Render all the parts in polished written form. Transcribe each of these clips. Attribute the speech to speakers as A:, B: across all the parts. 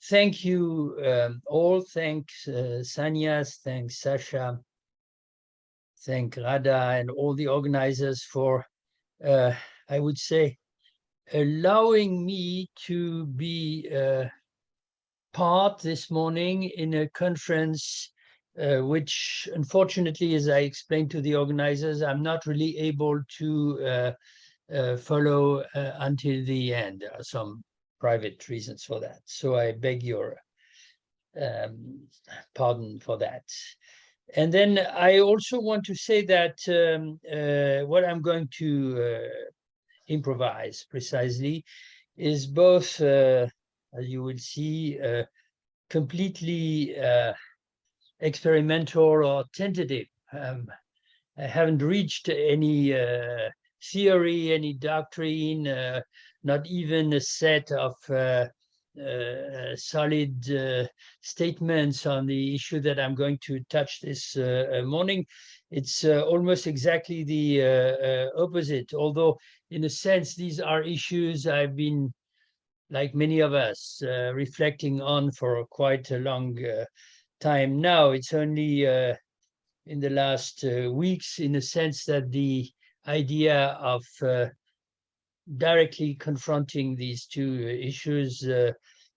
A: thank you all. Thanks Sanyas, thanks Sasha, thank Rada and all the organizers for, I would say, allowing me to be part this morning in a conference which, unfortunately, as I explained to the organizers, I'm not really able to follow until the end. There are some private reasons for that. So I beg your pardon for that. And then I also want to say that what I'm going to improvise precisely is both, as you will see, completely experimental or tentative. I haven't reached any theory, any doctrine, not even a set of solid statements on the issue that I'm going to touch this morning. It's almost exactly the opposite, although in a sense these are issues I've been, like many of us, reflecting on for quite a long time now. It's only in the last weeks, in the sense that the idea of directly confronting these two issues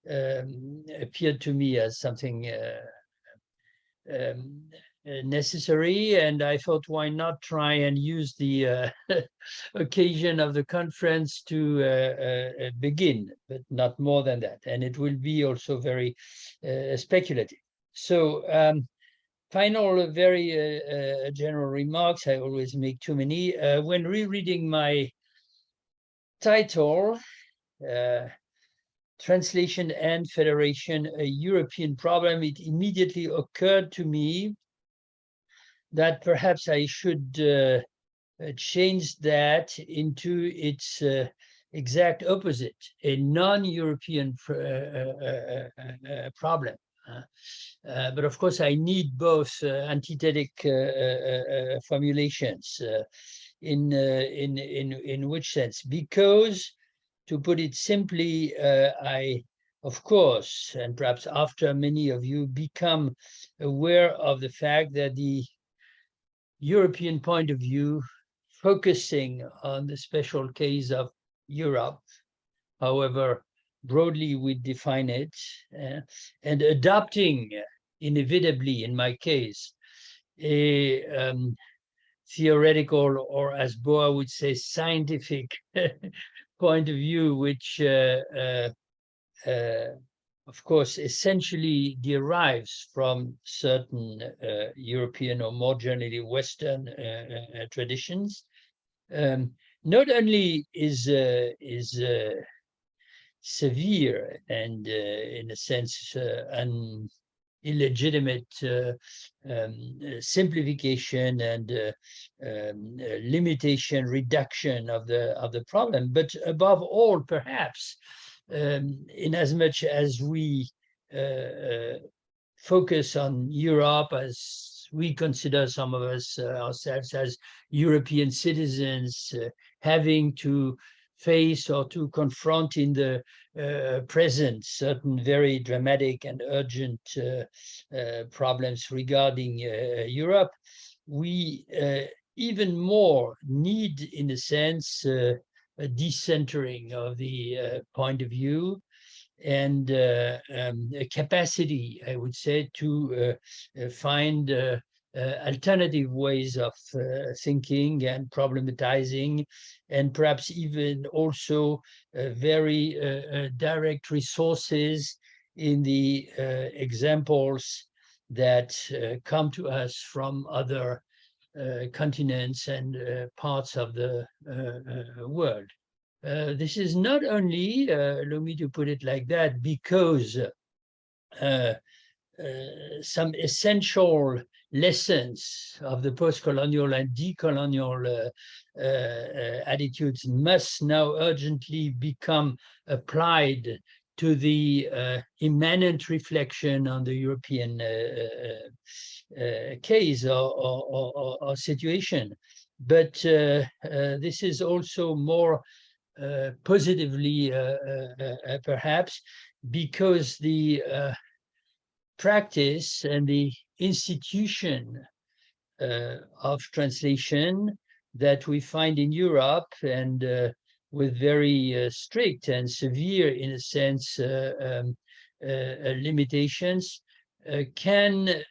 A: appeared to me as something necessary, and I thought, why not try and use the occasion of the conference to begin, but not more than that. And it will be also very speculative. So final, very general remarks. I always make too many. When rereading my title, Translation and Federation, a European Problem, it immediately occurred to me that perhaps I should change that into its exact opposite, a non-European problem. But of course, I need both antithetic formulations. In which sense? Because, to put it simply, I, of course, and perhaps after many of you, become aware of the fact that the European point of view, focusing on the special case of Europe, however broadly we define it, and adopting inevitably, in my case, a theoretical, or as Boa would say, scientific point of view, which of course essentially derives from certain European, or more generally Western traditions, not only is severe and in a sense an illegitimate simplification and limitation, reduction of the problem, but above all, perhaps, in as much as we focus on Europe, as we consider, some of us ourselves, as European citizens, having to face or to confront in the present certain very dramatic and urgent problems regarding Europe, we even more need, in a sense, a decentering of the point of view, and a capacity, I would say, to find alternative ways of thinking and problematizing, and perhaps even also very direct resources in the examples that come to us from other continents and parts of the world. This is not only, allow me to put it like that, because some essential lessons of the post-colonial and decolonial attitudes must now urgently become applied to the immanent reflection on the European case or situation. But this is also more positively, perhaps, because the practice and the institution of translation that we find in Europe, and with very strict and severe, in a sense, limitations, can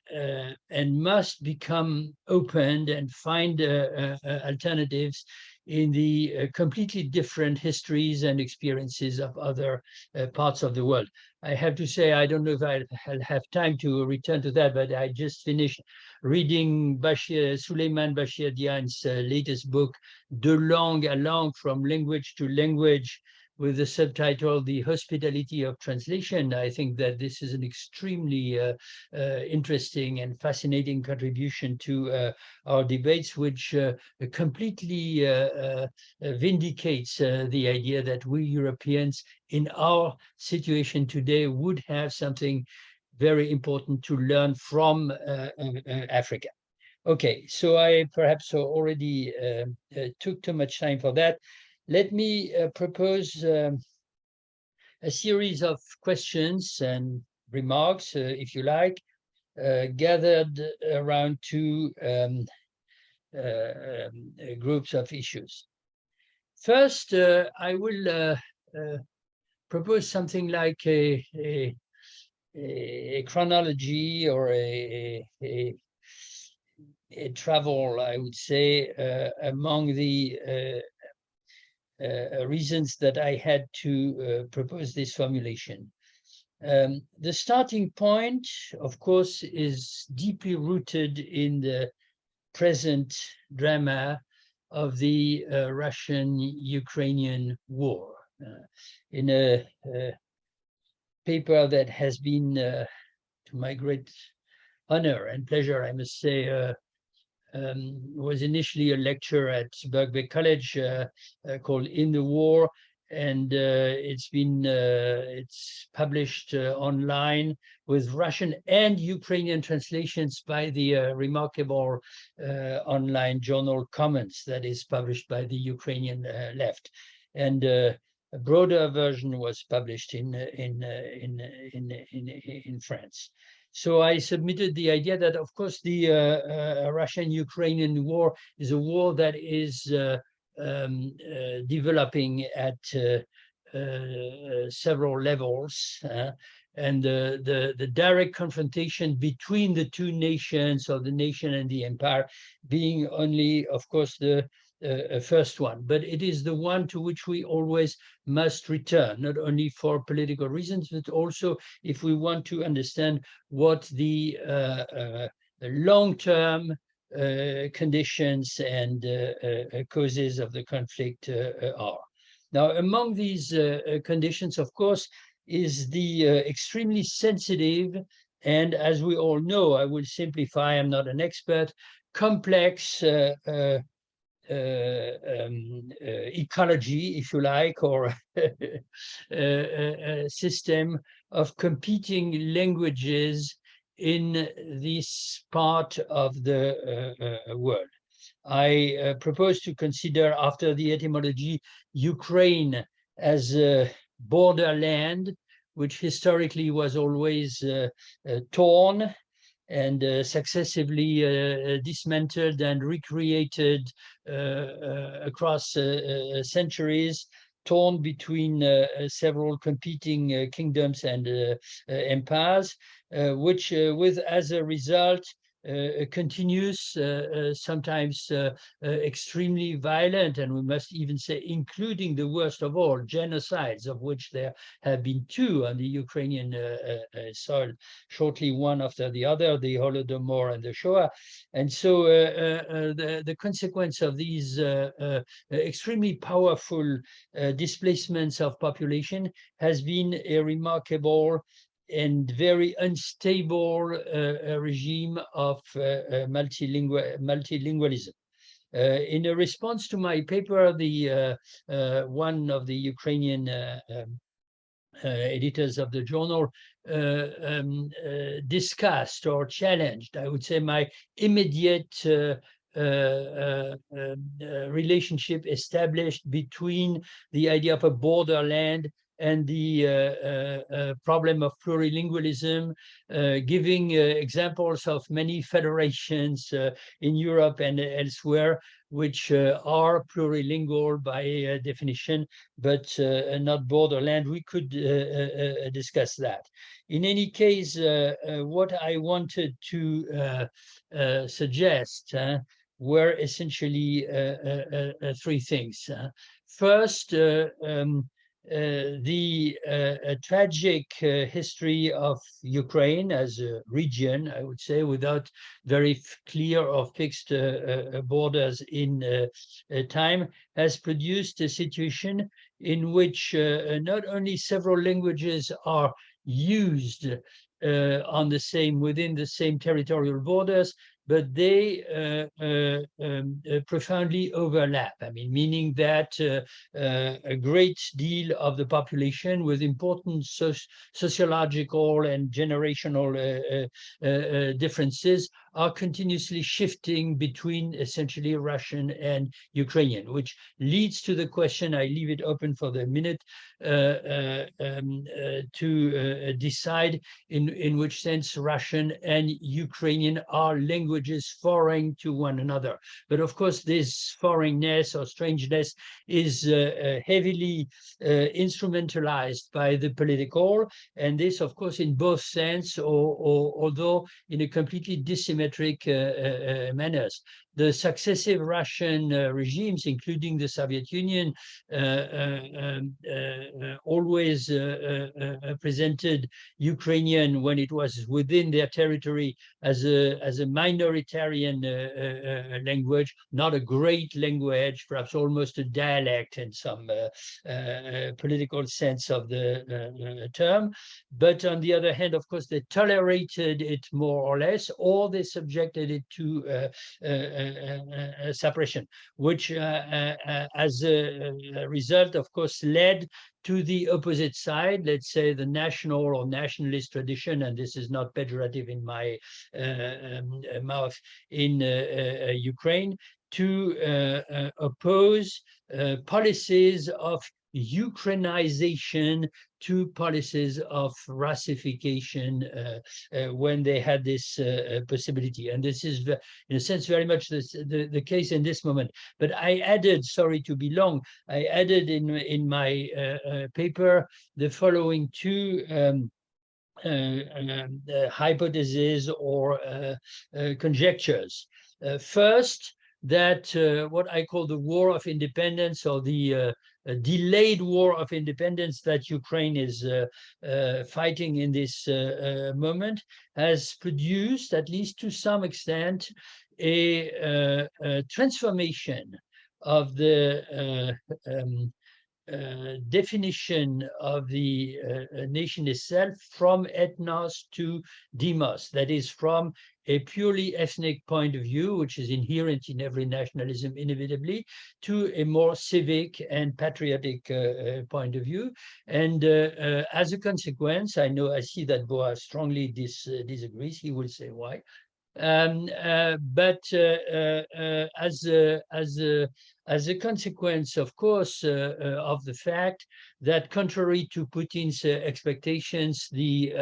A: and must become opened and find alternatives in the completely different histories and experiences of other parts of the world. I have to say, I don't know if I'll have time to return to that, but I just finished reading Suleiman Bashir Diane's latest book, De langue à langue, From Language to Language, with the subtitle, The Hospitality of Translation. I think that this is an extremely interesting and fascinating contribution to our debates, which completely vindicates the idea that we Europeans in our situation today would have something very important to learn from Africa. Okay, so I perhaps already took too much time for that. Let me propose a series of questions and remarks, if you like, gathered around two groups of issues. First, I will propose something like a chronology or a travel, I would say, among the reasons that I had to propose this formulation. The starting point, of course, is deeply rooted in the present drama of the Russian-Ukrainian war. In a paper that has been, to my great honor and pleasure, I must say, was initially a lecture at Birkbeck College called In the War, and it's published online with Russian and Ukrainian translations by the remarkable online journal Commons that is published by the Ukrainian left, and a broader version was published in France. So I submitted the idea that, of course, the Russian-Ukrainian war is a war that is developing at several levels, and the direct confrontation between the two nations, or the nation and the empire, being only, of course, the first one, but it is the one to which we always must return, not only for political reasons, but also if we want to understand what the long-term conditions and causes of the conflict are. Now, among these conditions, of course, is the extremely sensitive, and as we all know, I will simplify, I'm not an expert, complex ecology, if you like, or a system of competing languages in this part of the world. I propose to consider, after the etymology, Ukraine as a borderland, which historically was always torn and successively dismantled and recreated across centuries, torn between several competing kingdoms and empires, which with as a result continues, sometimes extremely violent, and we must even say including the worst of all, genocides, of which there have been two on the Ukrainian soil, shortly one after the other, the Holodomor and the Shoah. And so the consequence of these extremely powerful displacements of population has been a remarkable and very unstable regime of multilingualism. In a response to my paper, the one of the Ukrainian editors of the journal discussed or challenged, I would say, my immediate relationship established between the idea of a borderland and the problem of plurilingualism, giving examples of many federations in Europe and elsewhere, which are plurilingual by definition, but not borderland. We could discuss that. In any case, what I wanted to suggest were essentially three things. First, the tragic history of Ukraine as a region, I would say, without very clear or fixed borders in time, has produced a situation in which not only several languages are used within the same territorial borders, but they profoundly overlap. I mean, meaning that a great deal of the population with important sociological and generational differences are continuously shifting between essentially Russian and Ukrainian, which leads to the question, I leave it open for the minute, to decide in which sense Russian and Ukrainian are languages foreign to one another. But of course, this foreignness or strangeness is heavily instrumentalized by the political, and this, of course, in both sense, although in a completely dissimilar manners. The successive Russian regimes, including the Soviet Union, always presented Ukrainian, when it was within their territory, as a minoritarian language, not a great language, perhaps almost a dialect in some political sense of the term. But on the other hand, of course, they tolerated it more or less, or they subjected it to suppression, which as a result, of course, led to the opposite side, let's say the national or nationalist tradition, and this is not pejorative in my mouth, in Ukraine, to oppose policies of Ukrainization to policies of Russification when they had this possibility. And this is, in a sense, very much the case in this moment. But I added, sorry to be long, I added in my paper the following two hypotheses or conjectures. First, that what I call the war of independence, or the delayed war of independence that Ukraine is fighting in this moment, has produced, at least to some extent, a transformation of the definition of the nation itself from ethnos to demos, that is, from a purely ethnic point of view, which is inherent in every nationalism inevitably, to a more civic and patriotic point of view. And as a consequence, I see that Boaz strongly disagrees. He will say why. But as a consequence, of course, of the fact that, contrary to Putin's expectations, the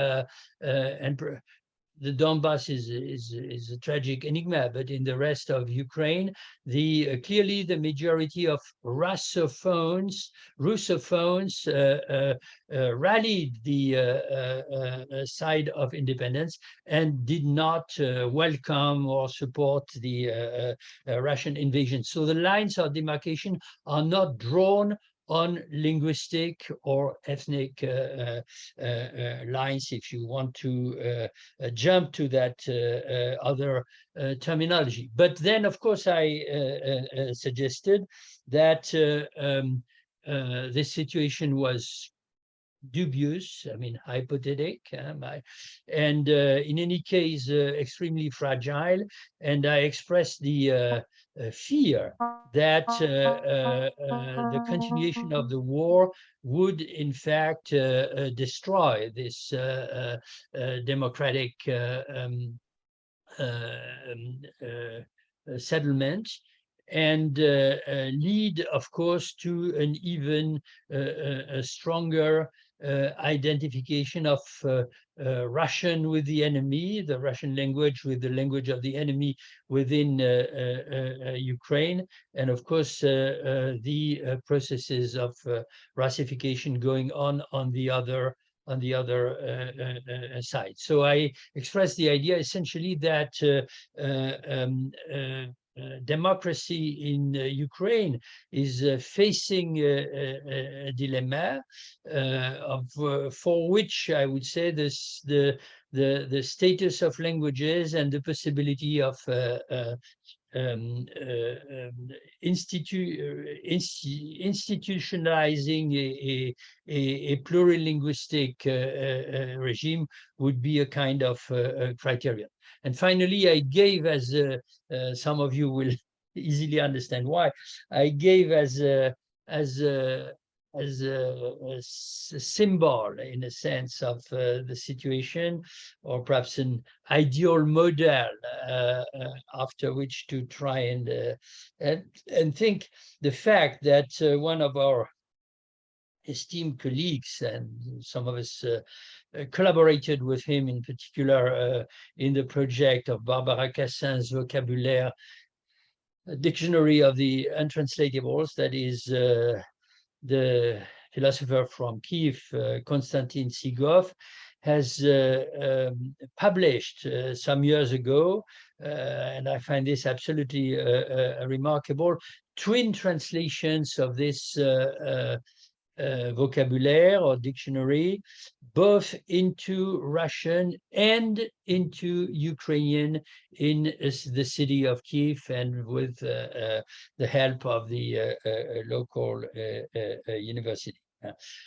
A: Donbass is a tragic enigma, but in the rest of Ukraine, clearly the majority of Russophones rallied the side of independence and did not welcome or support the Russian invasion. So the lines of demarcation are not drawn on linguistic or ethnic lines, if you want to jump to that other terminology. But then, of course, I suggested that this situation was dubious, I mean, hypothetic, and in any case, extremely fragile. And I expressed the fear that the continuation of the war would, in fact, destroy this democratic settlement. and lead, of course, to an even a stronger identification of Russian with the enemy, the Russian language with the language of the enemy within Ukraine, and of course the processes of Russification going on the other side. So I expressed the idea essentially that democracy in Ukraine is facing a dilemma for which I would say the status of languages and the possibility of institutionalizing a plurilinguistic regime would be a kind of criterion. And finally, I gave, as some of you will easily understand why, I gave as a symbol, in a sense, of the situation, or perhaps an ideal model after which to try and think the fact that one of our esteemed colleagues, and some of us collaborated with him, in particular in the project of Barbara Cassin's vocabulaire, dictionary of the untranslatables, that is the philosopher from Kiev, Konstantin Tsigov, has published some years ago, and I find this absolutely remarkable, twin translations of this vocabulaire or dictionary, both into Russian and into Ukrainian in the city of Kiev, and with the help of the local university.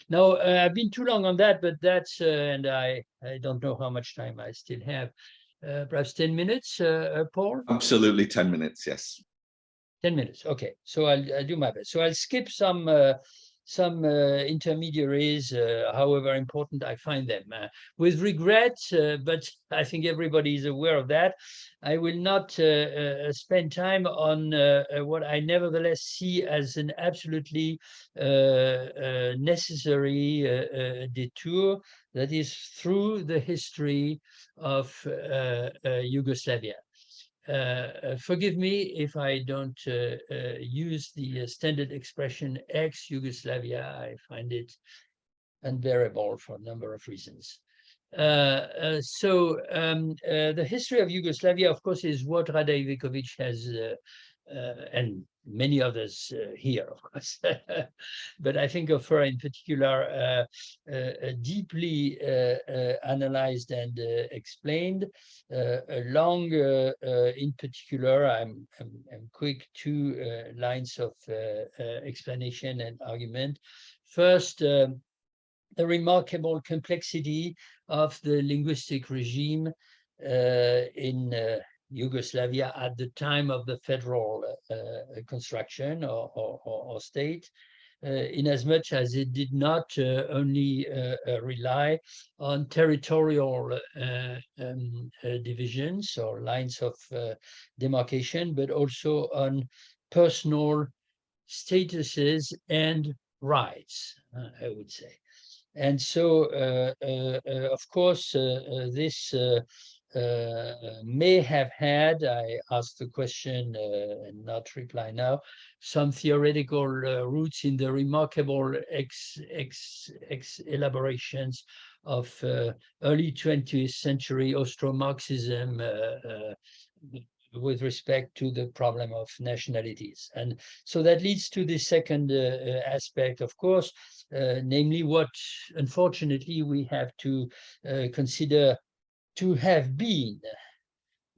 A: Now, I've been too long on that, but that's, and I don't know how much time I still have. Perhaps 10 minutes, Paul?
B: Absolutely 10 minutes, yes.
A: 10 minutes, okay. So I'll do my best. So I'll skip some intermediaries, however important I find them. With regret, but I think everybody is aware of that, I will not spend time on what I nevertheless see as an absolutely necessary detour, that is through the history of Yugoslavia. Forgive me if I don't use the standard expression ex-Yugoslavia. I find it unbearable for a number of reasons. The history of Yugoslavia, of course, is what Rada Ivikovic has, and many others here, of course, but I think of her in particular, deeply analyzed and explained, along, in particular, I'm quick, two lines of explanation and argument. First, the remarkable complexity of the linguistic regime in Yugoslavia at the time of the federal construction or state, in as much as it did not only rely on territorial divisions or lines of demarcation, but also on personal statuses and rights, I would say. And so, of course, this may have had, I asked the question and not reply now, some theoretical roots in the remarkable elaborations of early 20th century Austro-Marxism with respect to the problem of nationalities. And so that leads to the second aspect, of course, namely what, unfortunately, we have to consider to have been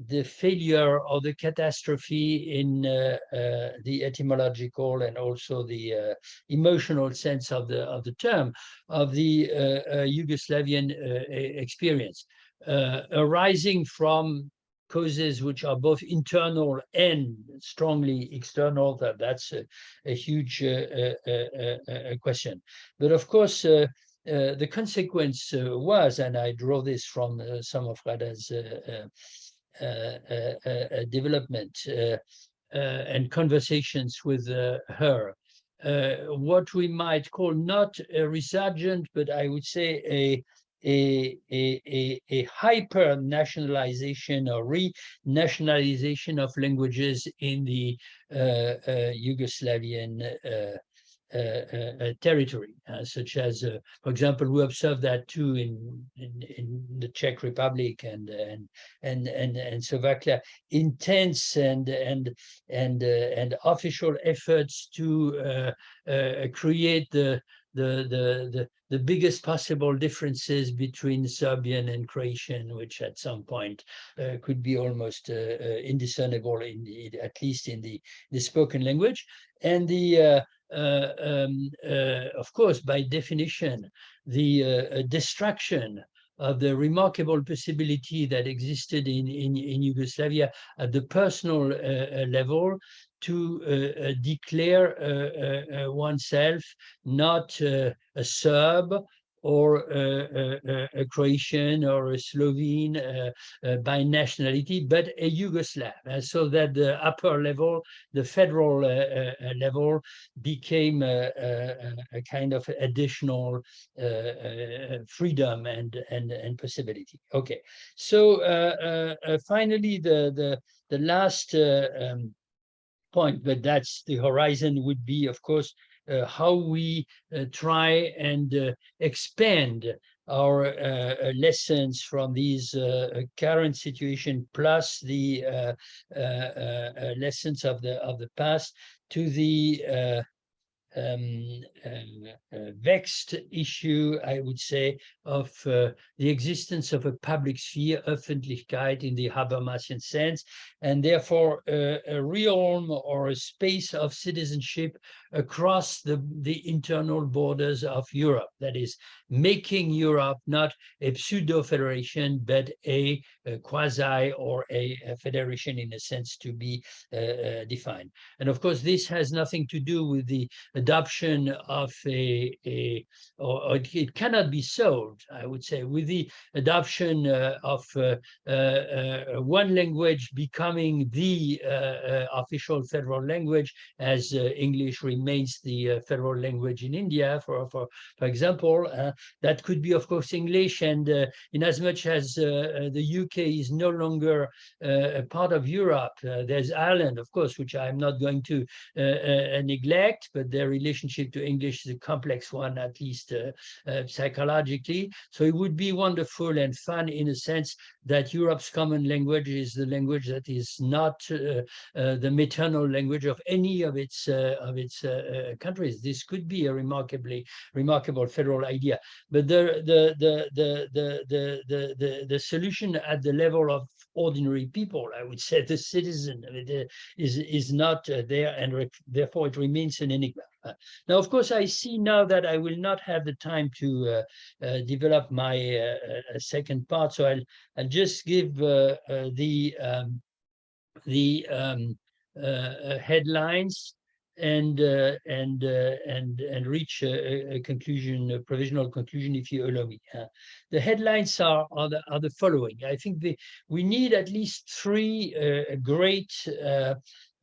A: the failure or the catastrophe in the etymological and also the emotional sense of the term of the Yugoslavian experience, arising from causes which are both internal and strongly external. That's a huge question. But of course, the consequence was, and I draw this from some of Rada's development, and conversations with her. What we might call not a resurgent, but I would say a hyper-nationalization or re-nationalization of languages in the Yugoslavian territory, such as, for example, we observe that too in the Czech Republic and Slovakia, intense and official efforts to create the biggest possible differences between Serbian and Croatian, which at some point could be almost indiscernible, at least in the spoken language, and the of course, by definition, the destruction of the remarkable possibility that existed in Yugoslavia at the personal level to declare oneself not a Serb or a Croatian or a Slovene by nationality, but a Yugoslav, so that the upper level, the federal level, became a kind of additional freedom and possibility. Okay, so finally, the last point, but that's the horizon, would be, of course, how we try and expand our lessons from these current situation, plus the lessons of the past, to the vexed issue, I would say, of the existence of a public sphere, Öffentlichkeit, in the Habermasian sense, and therefore a realm or a space of citizenship across the internal borders of Europe. That is, making Europe not a pseudo-federation, but a quasi or a federation in a sense to be defined. And of course, this has nothing to do with the adoption of or it cannot be solved, I would say, with the adoption of one language becoming the official federal language, as English remains the federal language in India, for example. That could be, of course, English, and in as much as the UK is no longer a part of Europe, there's Ireland, of course, which I'm not going to neglect, but their relationship to English is a complex one, at least psychologically. So it would be wonderful and fun, in a sense, that Europe's common language is the language that is not the maternal language of any of its countries. This could be a remarkable federal idea. But the solution at the level of ordinary people, I would say, the citizen, is not there, and therefore it remains an enigma. Now, of course, I see now that I will not have the time to develop my second part, so I'll just give the headlines and reach a conclusion, a provisional conclusion, if you allow me. The headlines are the following. I think we need at least three great,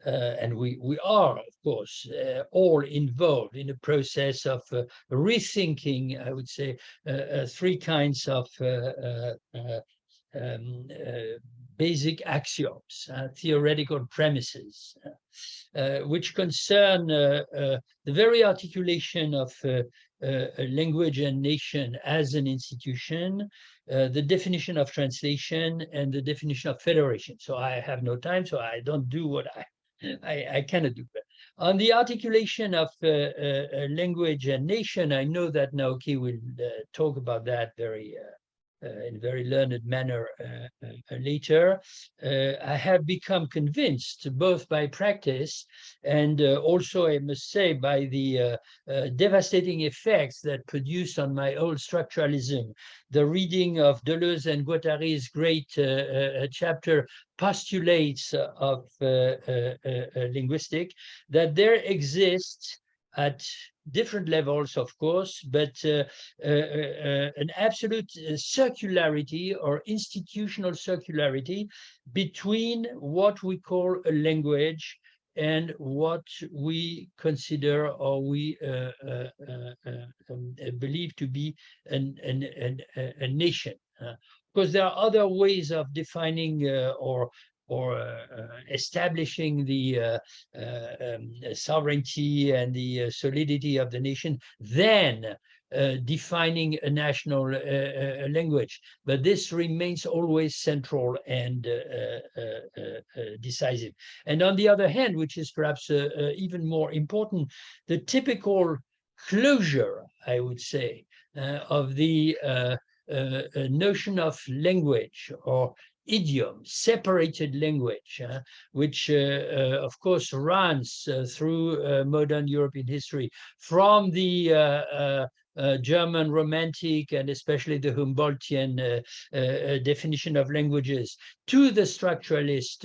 A: and we are, of course, all involved in a process of rethinking, I would say, three kinds of basic axioms, theoretical premises, which concern the very articulation of language and nation as an institution, the definition of translation, and the definition of federation. So I have no time, so I don't do what I cannot do. But on the articulation of language and nation, I know that Naoki will talk about that in a very learned manner later. I have become convinced, both by practice and also, I must say, by the devastating effects that produced on my old structuralism. The reading of Deleuze and Guattari's great chapter, Postulates of Linguistic, that there exists at different levels, of course, but an absolute circularity or institutional circularity between what we call a language and what we consider or we believe to be a nation. Because there are other ways of defining or establishing the sovereignty and the solidity of the nation than defining a national language. But this remains always central and decisive. And on the other hand, which is perhaps even more important, the typical closure, I would say, of the notion of language or idiom, separated language, which of course runs through modern European history from the German Romantic and especially the Humboldtian definition of languages to the structuralist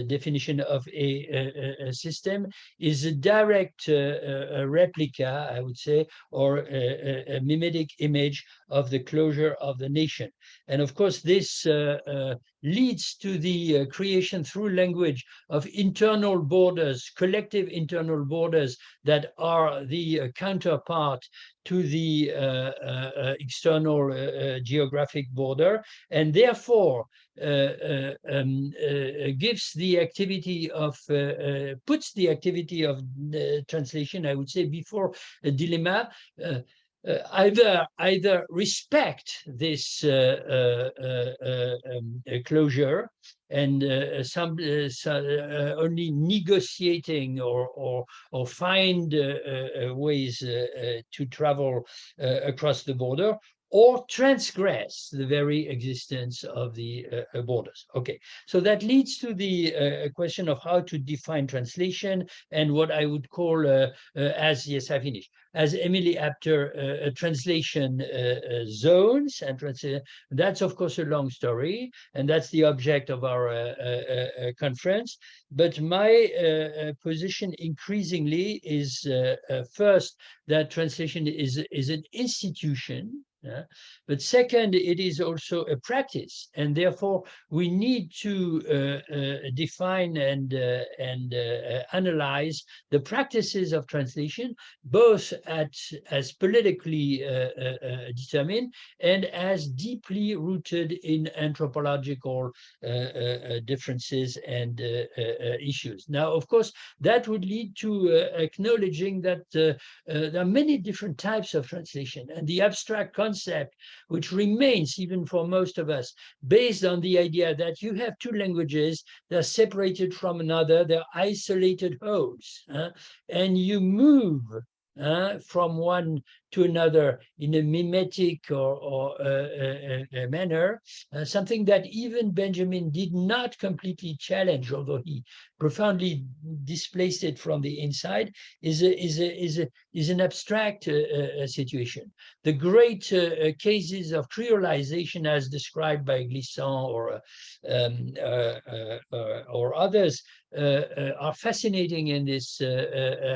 A: definition of a system, is a direct replica, I would say, or a mimetic image of the closure of the nation. And of course, this leads to the creation through language of internal borders, collective internal borders that are the counterpart to the external geographic border, and therefore gives the activity of, puts the activity of translation, I would say, before a dilemma. Either respect this closure and only negotiating or find ways to travel across the border, or transgress the very existence of the borders. Okay, so that leads to the question of how to define translation and what I would call, as yes, I finish, as Emily Apter, translation zones and that's of course a long story, and that's the object of our conference. But my position increasingly is first that translation is an institution. But second, it is also a practice, and therefore we need to define and analyze the practices of translation, both as politically determined and as deeply rooted in anthropological differences and issues. Now, of course, that would lead to acknowledging that there are many different types of translation, and the abstract concept, which remains even for most of us, based on the idea that you have two languages that are separated from another, they're isolated wholes, and you move from one to another in a mimetic or manner, something that even Benjamin did not completely challenge, although he profoundly displaced it from the inside, is an abstract situation. The great cases of creolization, as described by Glissant or others, are fascinating in this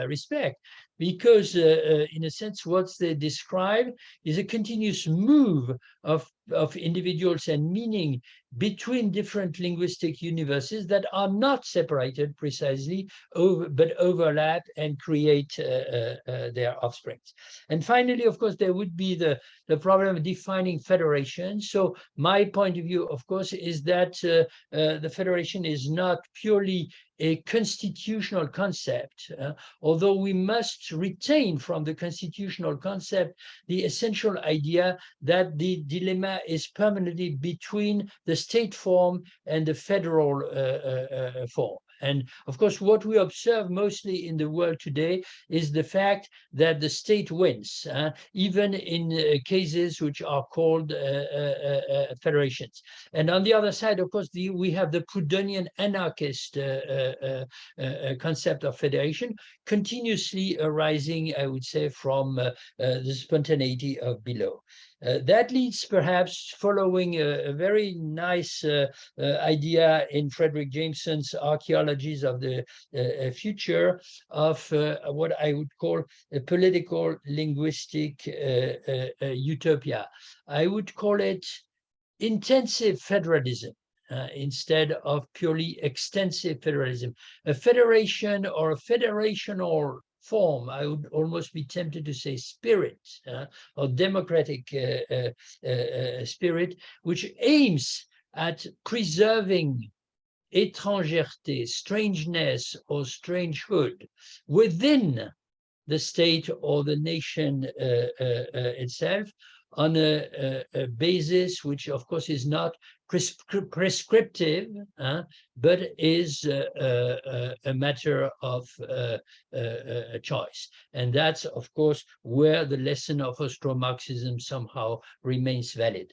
A: respect, because in a sense what they describe is a continuous move of individuals and meaning between different linguistic universes that are not separated precisely, but overlap and create their offsprings. And finally, of course, there would be the problem of defining federation. So my point of view, of course, is that the federation is not purely a constitutional concept, although we must retain from the constitutional concept the essential idea that the dilemma is permanently between the state form and the federal form. And of course, what we observe mostly in the world today is the fact that the state wins, even in cases which are called federations. And on the other side, of course, we have the Proudhonian anarchist concept of federation, continuously arising, I would say, from the spontaneity of below. That leads perhaps, following a very nice idea in Frederick Jameson's Archaeologies of the Future, of what I would call a political linguistic utopia. I would call it intensive federalism. instead of purely extensive federalism. A federation or a federational form, I would almost be tempted to say spirit, or democratic spirit, which aims at preserving étrangeté, strangeness or strangehood within the state or the nation itself, on a basis which, of course, is not prescriptive, but is a matter of a choice. And that's, of course, where the lesson of Austro-Marxism somehow remains valid.